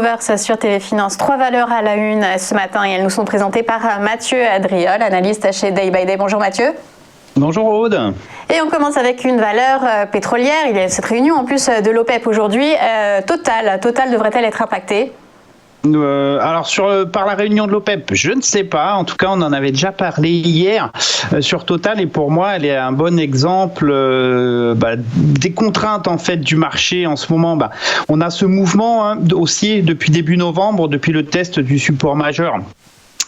Converse sur TV Finance. 3 valeurs à la une ce matin et elles nous sont présentées par Mathieu Adriol, analyste chez Day by Day. Bonjour Mathieu. Bonjour Aude. Et on commence avec une valeur pétrolière. Il y a cette réunion en plus de l'OPEP aujourd'hui. Total devrait-elle être impactée ? Alors par la réunion de l'OPEP, je ne sais pas. En tout cas, on en avait déjà parlé hier sur Total, et pour moi, elle est un bon exemple des contraintes en fait du marché en ce moment. On a ce mouvement haussier depuis début novembre, depuis le test du support majeur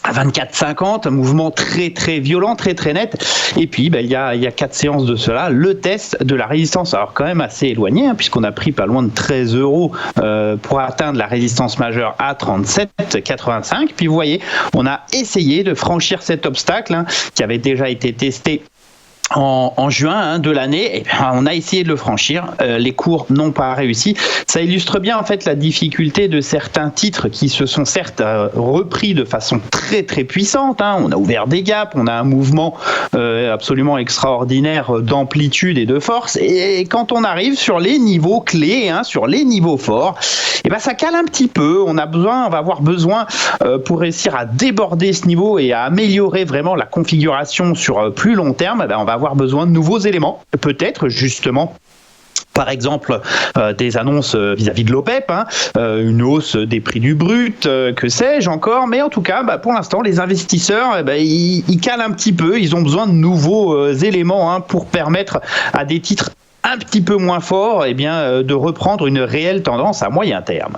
à 24,50, un mouvement très très violent, très très net. Et puis il y a 4 séances de cela, le test de la résistance, alors quand même assez éloigné, puisqu'on a pris pas loin de 13 € pour atteindre la résistance majeure à 37,85. Puis vous voyez, on a essayé de franchir cet obstacle qui avait déjà été testé en juin de l'année, et on a essayé de le franchir. Les cours n'ont pas réussi. Ça illustre bien en fait la difficulté de certains titres qui se sont certes repris de façon très très puissante. On a ouvert des gaps, on a un mouvement absolument extraordinaire d'amplitude et de force. Et quand on arrive sur les niveaux clés, sur les niveaux forts, ça cale un petit peu. On va avoir besoin pour réussir à déborder ce niveau et à améliorer vraiment la configuration sur plus long terme. On va avoir besoin de nouveaux éléments, peut-être justement. Par exemple, des annonces vis-à-vis de l'OPEP, une hausse des prix du brut, que sais-je encore. Mais en tout cas, pour l'instant, les investisseurs, ils calent un petit peu. Ils ont besoin de nouveaux éléments pour permettre à des titres un petit peu moins forts de reprendre une réelle tendance à moyen terme.